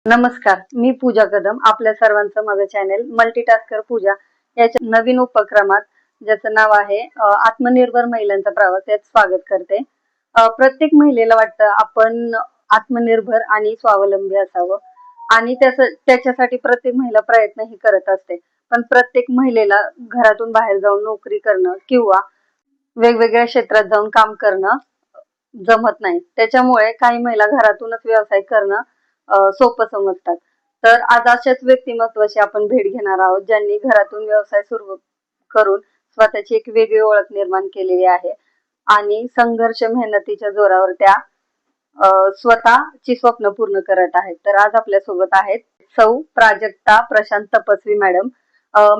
नमस्कार, मी पूजा कदम. आपल्या सर्वांचं माझं चॅनेल मल्टीटास्कर पूजा याच्या नवीन उपक्रमात ज्याचं नाव आहे आत्मनिर्भर महिलांचा प्रवास यात स्वागत करते. प्रत्येक महिलेला वाटतं आपण आत्मनिर्भर आणि स्वावलंबी असावं आणि त्याच्यासाठी प्रत्येक महिला प्रयत्नही करत असते. पण प्रत्येक महिलेला घरातून बाहेर जाऊन नोकरी करणं किंवा वेगवेगळ्या क्षेत्रात जाऊन काम करणं जमत नाही. त्याच्यामुळे काही महिला घरातूनच व्यवसाय करणं सोपं समजतात. तर आज अशाच व्यक्तिमत्वाची आपण भेट घेणार आहोत ज्यांनी घरातून व्यवसाय सुरू करून स्वतःची एक वेगळी ओळख निर्माण केलेली आहे आणि संघर्ष मेहनतीच्या जोरावर त्या स्वतःची स्वप्न पूर्ण करत आहेत. तर आज आपल्या सोबत आहेत सौ प्राजक्ता प्रशांत तपस्वी मॅडम.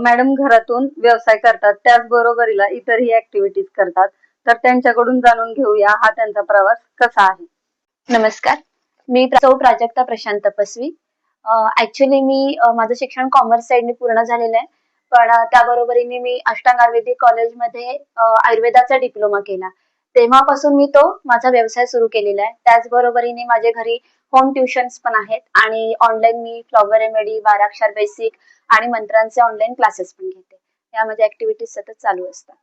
मॅडम घरातून व्यवसाय करतात, त्याचबरोबरीला इतरही ऍक्टिव्हिटीज करतात. तर त्यांच्याकडून जाणून घेऊया हा त्यांचा प्रवास कसा आहे. नमस्कार, मी सौ प्राजक्ता प्रशांत तपस्वी. ऍक्च्युली मी माझं शिक्षण कॉमर्स साईडने पूर्ण झालेलं आहे, पण त्याबरोबरीने मी अष्टांग आयुर्वेदिक कॉलेजमध्ये आयुर्वेदाचा डिप्लोमा केला. तेव्हापासून मी तो माझा व्यवसाय सुरू केलेला आहे. त्याचबरोबरीने माझे घरी होम ट्युशन्स पण आहेत आणि ऑनलाईन मी फ्लॉवर रेमेडी, 12 अक्षर बेसिक आणि मंत्रांचे ऑनलाईन क्लासेस पण घेते. यामध्ये ऍक्टिव्हिटीज सतत चालू असतात.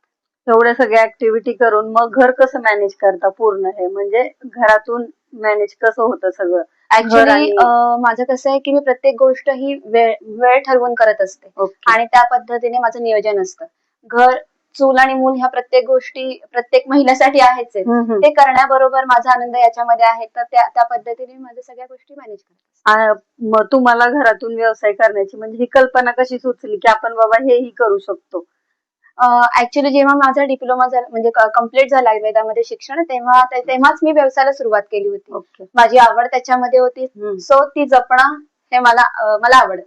एवढ्या सगळ्या ऍक्टिव्हिटी करून मग घर कसं मॅनेज करता पूर्ण? हे म्हणजे घरातून मॅनेज कसं होतं सगळं? ऍक्च्युली माझं कसं आहे की मी प्रत्येक गोष्ट ही वेळ ठरवून करत असते आणि त्या पद्धतीने माझं नियोजन असतं. घर, चूल आणि मूल ह्या प्रत्येक गोष्टी प्रत्येक महिलासाठी आहेच आहे. ते करण्याबरोबर माझा आनंद याच्यामध्ये आहे, तर त्या पद्धतीने माझ्या सगळ्या गोष्टी मॅनेज करतात. मग तुम्हाला घरातून व्यवसाय करण्याची म्हणजे ही कल्पना कशी सुचली की आपण बाबा हेही करू शकतो? ऍक्च्युली जेव्हा माझा डिप्लोमा झाला म्हणजे कम्प्लीट झाला आयुर्वेदामध्ये शिक्षण, तेव्हाच मी व्यवसायाला सुरुवात केली होती. माझी आवड त्याच्यामध्ये होती, सो ती जपणं हे मला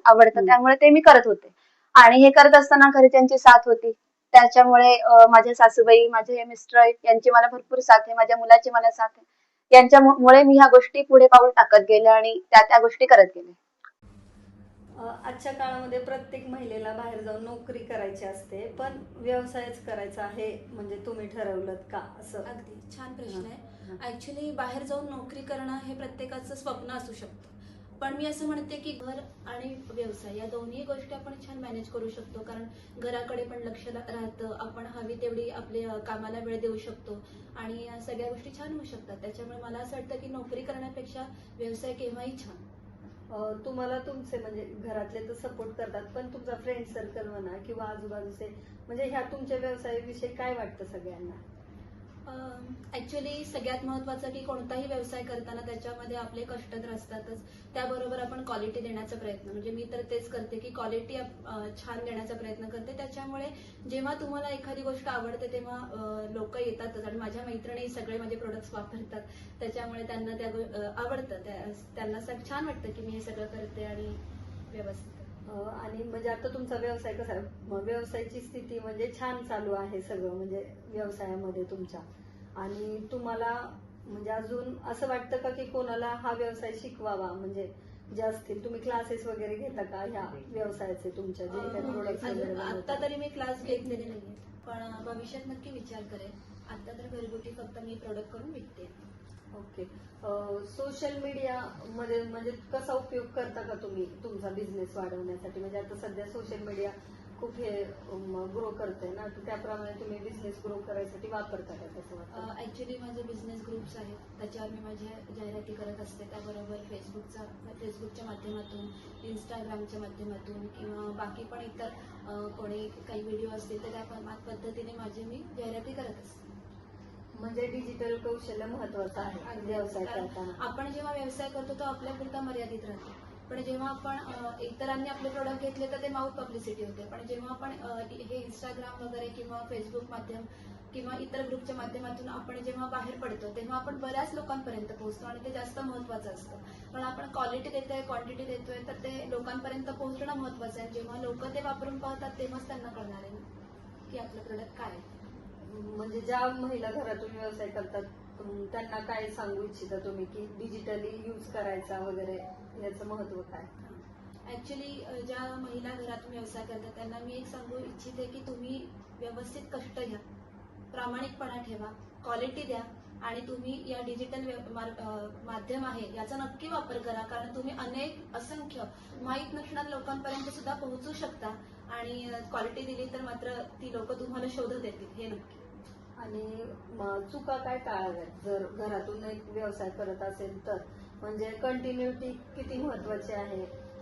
आवडतं, त्यामुळे ते मी करत होते. आणि हे करत असताना घरच्यांची साथ होती, त्याच्यामुळे माझ्या सासूबाई, माझे मिस्टर यांची मला भरपूर साथ आहे, माझ्या मुलाची मला साथ आहे. यांच्यामुळे मी ह्या गोष्टी पुढे पाऊल टाकत गेले आणि त्या गोष्टी करत गेले. आजच्या काळामध्ये प्रत्येक महिलेला बाहेर जाऊन नोकरी करायची असते, पण व्यवसायच करायचा आहे म्हणजे तुम्ही ठरवलं का असं? अगदी छान प्रश्न आहे. ऍक्च्युली बाहेर जाऊन नोकरी करणं हे प्रत्येकाचं स्वप्न असू शकतं, पण मी असं म्हणते की घर आणि व्यवसाय या दोन्ही गोष्टी आपण छान मॅनेज करू शकतो. कारण घराकडे पण लक्ष राहतं, आपण हवी तेवढी आपल्या कामाला वेळ देऊ शकतो आणि सगळ्या गोष्टी छान होऊ शकतात. त्याच्यामुळे मला असं वाटतं की नोकरी करण्यापेक्षा व्यवसाय केव्हाही छान. तुम्हाला तुमचे म्हणजे घरातले तर सपोर्ट करतात, पण तुमचा फ्रेंड सर्कल म्हणा किंवा आजूबाजूचे म्हणजे ह्या तुमच्या व्यवसायाविषयी काय वाटतं सगळ्यांना? ऍक्च्युली सगळ्यात महत्वाचं की कोणताही व्यवसाय करताना त्याच्यामध्ये आपले कष्ट तर असतातच, त्याबरोबर आपण क्वालिटी देण्याचा प्रयत्न, म्हणजे मी तर तेच करते की क्वालिटी छान देण्याचा प्रयत्न करते. त्याच्यामुळे जेव्हा तुम्हाला एखादी गोष्ट आवडते तेव्हा लोक येतातच आणि माझ्या मैत्रिणी सगळे माझे प्रोडक्ट्स वापरतात, त्याच्यामुळे त्यांना त्या आवडतं, त्यांना छान वाटतं की मी हे सगळं करते आणि व्यवस्थित. आणि म्हणजे आता तुमचा व्यवसाय कसा आहे? व्यवसायाची स्थिती म्हणजे छान चालू आहे सगळं म्हणजे व्यवसायामध्ये तुमच्या, आणि तुम्हाला म्हणजे अजून असं वाटतं का की कोणाला हा व्यवसाय शिकवावा? म्हणजे जे असतील, तुम्ही क्लासेस वगैरे घेता का ह्या व्यवसायाचे तुमच्या जे काही प्रोडक्ट्स वगैरे? आता तरी मी क्लास घेतलेले नाहीये, पण भविष्यात नक्की विचार करेन. आता तर घरगुती फक्त मी प्रोडक्ट करून विकते. ओके. सोशल मीडिया मध्ये म्हणजे कसा उपयोग करता का तुम्ही तुमचा बिझनेस वाढवण्यासाठी? म्हणजे आता सध्या सोशल मीडिया खूप हे ग्रो करते ना, तर त्याप्रमाणे तुम्ही बिझनेस ग्रो करायसाठी वापरता का? कसं वाटतं? ऍक्च्युली माझे बिझनेस ग्रुप्स आहेत, त्याच्यावर मी माझ्या जाहिराती करत असते. त्याबरोबर फेसबुकच्या माध्यमातून, इंस्टाग्रामच्या माध्यमातून किंवा बाकी पण इतर कोणी काही व्हिडिओ असतील तर त्या पद्धतीने माझे मी जाहिराती करत असते. म्हणजे डिजिटल कौशल्य महत्वाचं आहे व्यवसाय करताना. आपण जेव्हा व्यवसाय करतो तो आपल्यापुरता मर्यादित राहतो, पण जेव्हा आपण इतरांनी आपले प्रोडक्ट घेतले तर ते माउथ पब्लिसिटी होते. पण जेव्हा आपण हे इंस्टाग्राम वगैरे किंवा फेसबुक माध्यम किंवा इतर ग्रुपच्या माध्यमातून आपण जेव्हा बाहेर पडतो तेव्हा आपण बऱ्याच लोकांपर्यंत पोहोचतो आणि ते जास्त महत्वाचं असतं. पण आपण क्वालिटी देतोय, क्वांटिटी देतोय, तर ते लोकांपर्यंत पोहोचणं महत्वाचं आहे. जेव्हा लोक ते वापरून पाहतात तेव्हाच त्यांना कळणार आहे की आपलं प्रोडक्ट काय आहे. म्हणजे ज्या महिला घरातून व्यवसाय करतात त्यांना काय सांगू इच्छिता तुम्ही की डिजिटली यूज करायचा वगैरे, याचं महत्व काय? ऍक्च्युली ज्या महिला घरातून व्यवसाय करतात त्यांना मी एक सांगू इच्छिते की तुम्ही व्यवस्थित कष्ट घ्या, प्रामाणिकपणा ठेवा, क्वालिटी द्या आणि तुम्ही या डिजिटल माध्यम आहे याचा नक्की वापर करा, कारण तुम्ही असंख्य माहीत नसणाऱ्या लोकांपर्यंत सुद्धा पोहोचू शकता आणि क्वालिटी दिली तर मात्र ती लोक तुम्हाला शोधत येतील, हे नक्की. आणि चुका काय टाळाव्यात जर घरातून एक व्यवसाय करत असेल तर, म्हणजे कंटिन्युटी किती महत्वाची आहे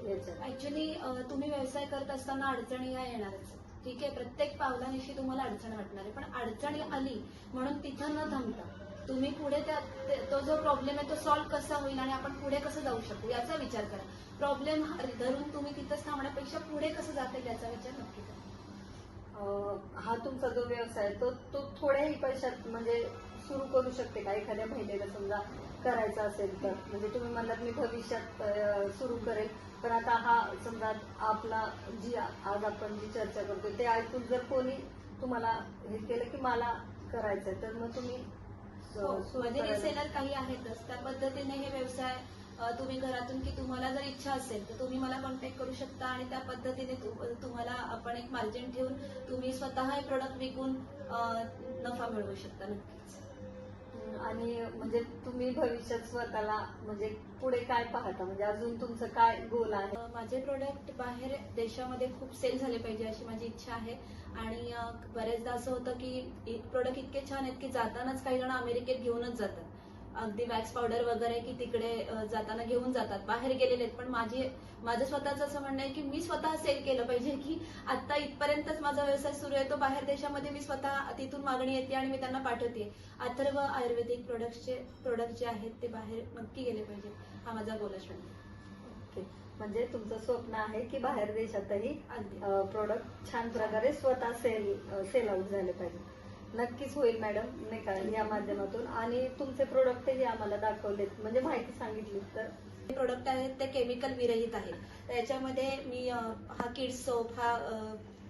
याच्यात? ऍक्च्युली तुम्ही व्यवसाय करत असताना अडचणी या येणारच. ठीक आहे, प्रत्येक पावलानिशी तुम्हाला अडचण वाटणार आहे, पण अडचणी आली म्हणून तिथं न थांबता तुम्ही पुढे तो जो प्रॉब्लेम आहे तो सॉल्व्ह कसा होईल आणि आपण पुढे कसं जाऊ शकू याचा विचार करा. प्रॉब्लेम धरून तुम्ही तिथंच थांबण्यापेक्षा पुढे कसं जाता येईल याचा विचार नक्की करा. हा तुमचा जो व्यवसाय आहे तो थोड्याही पैशात म्हणजे सुरू करू शकते का एखाद्या महिलेला समजा करायचा असेल तर? म्हणजे तुम्ही म्हणलात मी भविष्यात सुरू करेल, पण आता हा समजा आपला आज आपण जी चर्चा करतो ते ऐकून जर कोणी तुम्हाला हे केलं की मला करायचंय, तर मग तुम्ही सुरू म्हणजे करायला- रिसेलर काही आहेतच, त्या पद्धतीने हे व्यवसाय तुम्ही घरातून की तुम्हाला जर इच्छा असेल तर तुम्ही मला कॉन्टॅक्ट करू शकता आणि त्या पद्धतीने तुम्हाला आपण एक मार्जिन ठेवून तुम्ही स्वतः हे प्रोडक्ट विकून नफा मिळवू शकता नक्कीच. आणि म्हणजे तुम्ही भविष्यात स्वतःला म्हणजे पुढे काय पाहता, म्हणजे अजून तुमचं काय गोल आहे? माझे प्रोडक्ट बाहेर देशामध्ये खूप सेल झाले पाहिजे अशी माझी इच्छा आहे आणि बरेचदा असं होतं की प्रोडक्ट इतके छान आहेत की जातानाच काही जण अमेरिकेत घेऊनच जातात, अगदी वॅक्स पावडर वगैरे की तिकडे जाताना घेऊन जातात, बाहेर गेलेले आहेत. पण माझं स्वतःचं असं म्हणणं आहे की मी स्वतः सेल केलं पाहिजे, की आता इथपर्यंतच माझा व्यवसाय सुरू आहे, तो बाहेर देशामध्ये मी स्वतः तिथून मागणी येते आणि मी त्यांना पाठवते. अथर्व आयुर्वेदिक प्रोडक्ट जे आहेत ते बाहेर नक्की गेले पाहिजे, हा माझा गोल असणार. ओके, म्हणजे तुमचं स्वप्न आहे की बाहेर देशातही अगदी प्रोडक्ट छान प्रकारे स्वतः सेल आउट झाले पाहिजे. नक्कीच होईल मॅडम, नाही का, या माध्यमातून. आणि तुमचे प्रोडक्टही आम्हाला दाखवलेत, म्हणजे माहिती सांगितली तर. प्रोडक्ट आहेत ते केमिकल विरहित आहेत. त्याच्यामध्ये मी हा किड्स सोप, हा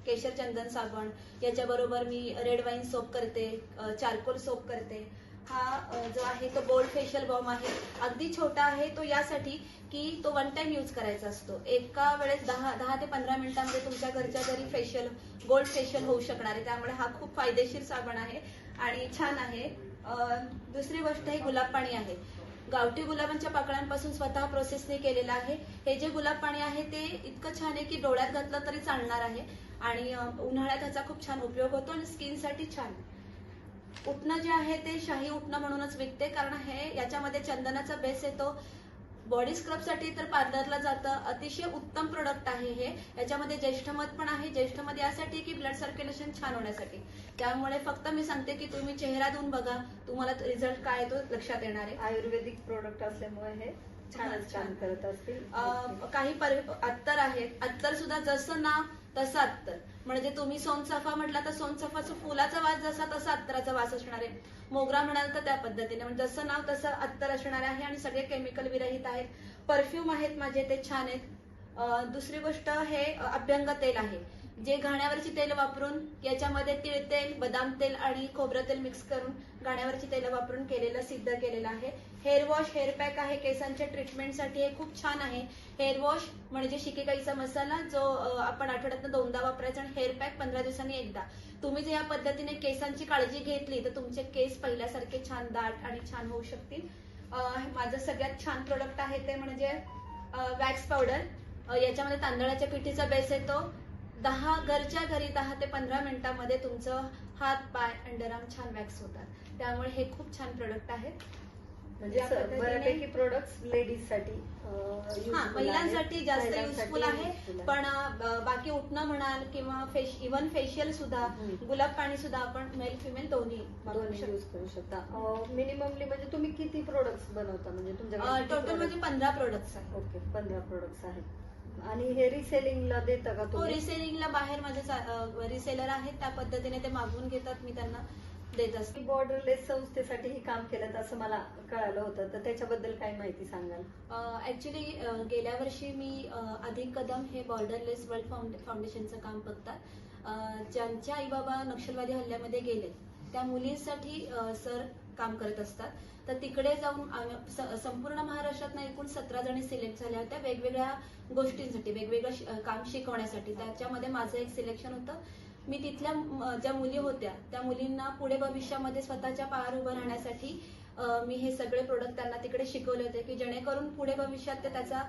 केशर चंदन साबण, याच्याबरोबर मी रेड वाईन सोप करते, चारकोल सोप करते. हा जो आहे तो गोल्ड फेशियल बॉम आहे, अगदी छोटा आहे तो यासाठी की तो वन टाइम यूज करायचा असतो. एका वेळेस 10 ते 15 मिनिटांमध्ये तुमच्या घरच्या घरी गोल्ड फेशियल होऊ शकणार आहे. त्यामुळे हा खूप फायदेशीर साबण आहे आणि छान आहे. दुसरी गोष्ट हे गुलाब पाणी आहे, गावठी गुलाबांच्या पाकळ्यांपासून स्वतः प्रोसेसने केलेलं आहे. हे जे गुलाब पाणी आहे ते इतकं छान आहे की डोळ्यात घातलं तरी चालणार आहे आणि उन्हाळ्यात ह्याचा खूप छान उपयोग होतो आणि स्किनसाठी छान. उटणं जे आहे ते शाही उटणं म्हणूनच विकते, कारण हे याच्यामध्ये चंदनाचा बेस येतो. बॉडी स्क्रबसाठी तर पार्लरला जातं, अतिशय उत्तम प्रोडक्ट आहे हे. याच्यामध्ये ज्येष्ठमध पण आहे. ज्येष्ठमध यासाठी की ब्लड सर्क्युलेशन छान होण्यासाठी. त्यामुळे फक्त मी सांगते की तुम्ही चेहरा धुवून बघा, तुम्हाला रिझल्ट काय तो लक्षात येणार आहे. आयुर्वेदिक प्रोडक्ट असल्यामुळे हे छानच काम करत असतील. काही अत्तर आहेत, अत्तर सुद्धा जसं नाव तसं अत्तर. म्हणजे तुम्ही सोनचाफा म्हटला तर सोनचाफाचा फुलाचा वास जसा तसा अत्तराचा वास असणार आहे. मोगरा म्हणाल तर त्या पद्धतीने, म्हणजे जसं नाव तसं अत्तर असणार आहे आणि सगळे केमिकल विरहित आहेत. परफ्यूम आहेत माझे, ते छान आहेत. दुसरी गोष्ट हे अभ्यंग तेल आहे, जे घाण्यावरची तेल वापरून याच्यामध्ये तीळ तेल, बदाम तेल आणि खोबरं तेल मिक्स करून घाण्यावरची तेल वापरून सिद्ध केलेलं आहे. हेअर वॉश, हेअर पॅक आहे केसांच्या ट्रीटमेंटसाठी, हे खूप छान आहे. हेअर वॉश म्हणजे शिकेकाईचा मसाला, जो आपण आठवड्यातनं 2दा वापरायचा, आणि हेअर पॅक 15 दिवसांनी एकदा. तुम्ही जर या पद्धतीने केसांची काळजी घेतली तर तुमचे केस पहिल्यासारखे छान दाट आणि छान होऊ शकतील. माझं सगळ्यात छान प्रोडक्ट आहे ते म्हणजे वॅक्स पावडर. याच्यामध्ये तांदळाच्या पिठीचा बेस येतो. घरच्या घरी 10 ते 15 मिनिटांमध्ये तुमचं हात, पाय, अंडरआर्म छान वॅक्स होतात. त्यामुळे हे खूप छान प्रोडक्ट आहे. म्हणजे बऱ्यापैकी प्रोडक्ट लेडीजसाठी, महिलांसाठी जास्त युजफुल आहे. पण बाकी उठणं म्हणाल किंवा इव्हन फेशियल सुद्धा, गुलाब पाणी सुद्धा आपण मेल फिमेल दोन्ही यूज करू शकता. मिनिममली म्हणजे तुम्ही किती प्रोडक्ट्स बनवता, म्हणजे तुमच्या टोटल म्हणजे 15 प्रोडक्ट्स आहेत. ओके, 15 प्रोडक्ट्स आहेत. आणि हे रिसेलिंगला देता का हो, तुम्ही? रिसेलिंगला बाहेर माझे रिसेलर आहेत, त्या पद्धतीने ते मागवून घेतात, मी त्यांना देत असते. बॉर्डरलेस संस्थेसाठीही काम केलं असं मला कळालं होतं, तर त्याच्याबद्दल काय माहिती सांगाल? ऍक्च्युली गेल्या वर्षी मी अधिक कदम हे बॉर्डरलेस वर्ल्ड फाउंडेशनचं काम बघतात. ज्यांच्या आई बाबा नक्षलवादी हल्ल्यामध्ये गेले त्या मुलींसाठी सर काम करत असतात. तर तिकडे जाऊन संपूर्ण महाराष्ट्रातनं एकूण 17 जणी सिलेक्ट झाल्या होत्या वेगवेगळ्या गोष्टींसाठी, वेगवेगळं काम शिकवण्यासाठी. त्याच्यामध्ये माझं एक सिलेक्शन होतं. मी तिथल्या ज्या मुली होत्या त्या मुलींना पुढे भविष्यामध्ये स्वतःच्या पायावर उभं राहण्यासाठी मी हे सगळे प्रोडक्ट त्यांना तिकडे शिकवले होते की जेणेकरून पुढे भविष्यात ते त्याचा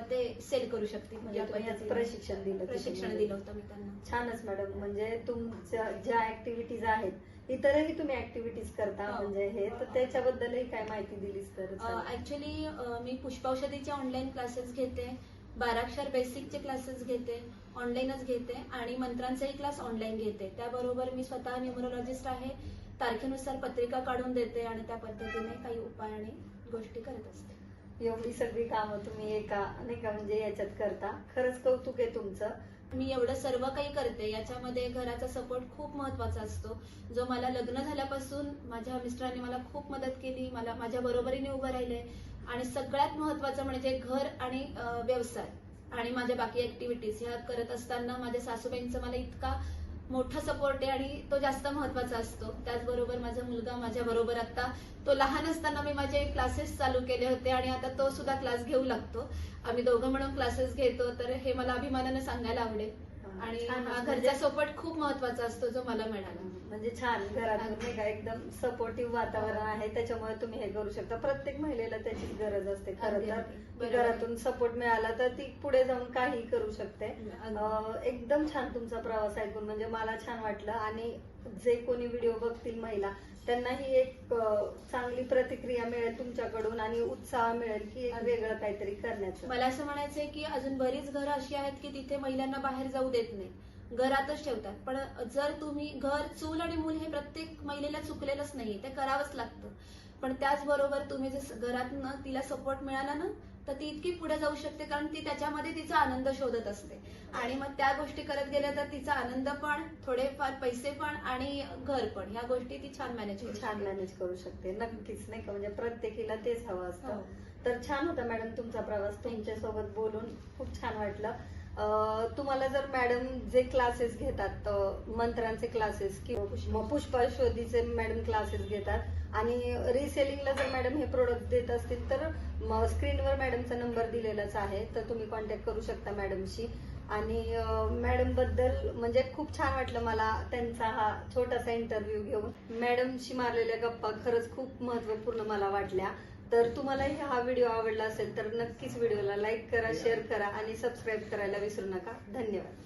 ते सेल करू शकतील. म्हणजे या तुम्ही याचं पद्धतीने प्रशिक्षण दिलं प्रशिक्षण दिलं होतं मी त्यांना. छानच मॅडम. म्हणजे तुमच्या ज्या ऍक्टिव्हिटीज आहेत इतरही तुम्ही ऍक्टिव्हिटीज करता हो. म्हणजे हे तर त्याच्याबद्दलही काय माहिती दिलीस तर चालेल. ऍक्च्युली मी पुष्पौषधीचे ऑनलाईन क्लासेस घेते, 12 बेसिकचे क्लासेस घेते, ऑनलाईनच घेते आणि मंत्रांचेही क्लास ऑनलाईन घेते. त्याबरोबर मी स्वतः न्यूमरोलॉजिस्ट आहे. तारखेनुसार पत्रिका काढून देते आणि त्या पद्धतीने काही उपाय आणि गोष्टी करत असते. एवढी सगळी कामं तुम्ही एका नाही का म्हणजे याच्यात करता. खरंच कौतुक आहे तुमचं. मी एवढं सर्व काही करते याच्यामध्ये घराचा सपोर्ट खूप महत्वाचा असतो, जो मला लग्न झाल्यापासून माझ्या मिस्टरांनी मला खूप मदत केली, मला माझ्या बरोबरीने उभं राहिले आणि सगळ्यात महत्वाचं म्हणजे घर आणि व्यवसाय आणि माझ्या बाकी ऍक्टिव्हिटीज ह्या करत असताना माझ्या सासूबाईंचा मला इतका मोठा सपोर्ट आहे आणि तो जास्त महत्वाचा असतो. त्याचबरोबर माझा मुलगा माझ्या बरोबर आता, तो लहान असताना मी माझे क्लासेस चालू केले होते आणि आता तो सुद्धा क्लास घेऊ लागतो. आम्ही दोघं मिळून क्लासेस घेतो, तर हे मला अभिमानाने सांगायला आवडेल आणि छान. हा म्हणजे घरचा सपोर्ट खूप महत्वाचा असतो जो मला मिळाला. म्हणजे छान घरातून नाही का एकदम सपोर्टिव्ह वातावरण आहे त्याच्यामुळे तुम्ही हे करू शकता. प्रत्येक महिलेला त्याचीच गरज असते खरं अगदी, तर. अगदी. की बरोबर. घरातून सपोर्ट मिळाला तर ती पुढे जाऊन काही करू शकते. अगदी. एकदम छान तुमचा प्रवास ऐकून म्हणजे मला छान वाटलं आणि जे कोणी व्हिडिओ बघतील महिला त्यांनाही एक चांगली प्रतिक्रिया मिळेल तुमच्याकडून आणि उत्साह मिळेल की एक वेगळं काहीतरी करण्याचं. मला असं म्हणायचंय की अजून बरीच घरं अशी आहेत की तिथे महिलांना बाहेर जाऊ देत नाही, घरातच ठेवतात. पण जर तुम्ही घर, चूल आणि मूल हे प्रत्येक महिलेला चुकलेलंच नाहीये, ते करावंच लागतं. पण त्याचबरोबर तुम्ही जर घरातनं तिला सपोर्ट मिळाला ना तर ती इतकी पुढे जाऊ शकते, कारण ती त्याच्यामध्ये तिचा आनंद शोधत असते आणि मग त्या गोष्टी करत गेल्या तर तिचा आनंद पण, थोडेफार पैसे पण आणि घर पण, ह्या गोष्टी ती छान मॅनेज करू छान शकते. मॅनेज करू शकते. नक्कीच नाही का म्हणजे प्रत्येकीला तेच हवं असतं. हो. तर छान होता मॅडम तुमचा प्रवास. तुमच्यासोबत बोलून खूप छान वाटलं. तुम्हाला जर मॅडम जे क्लासेस घेतात मंत्रांचे क्लासेस किंवा पुष्पौषधीचे मॅडम क्लासेस घेतात आणि रिसेलिंगला जर मॅडम हे प्रोडक्ट देत असतील तर स्क्रीनवर मॅडमचा नंबर दिलेलाच आहे, तर तुम्ही कॉन्टॅक्ट करू शकता मॅडमशी. आणि मॅडम बद्दल म्हणजे खूप छान वाटलं मला त्यांचा हा छोटासा इंटरव्ह्यू घेऊन. मॅडमशी मारलेल्या गप्पा खरंच खूप महत्वपूर्ण मला वाटल्या. तर तुम्हालाही हा व्हिडिओ आवडला असेल तर नक्कीच व्हिडिओला लाईक करा, शेअर करा आणि सबस्क्राईब करायला विसरू नका. धन्यवाद.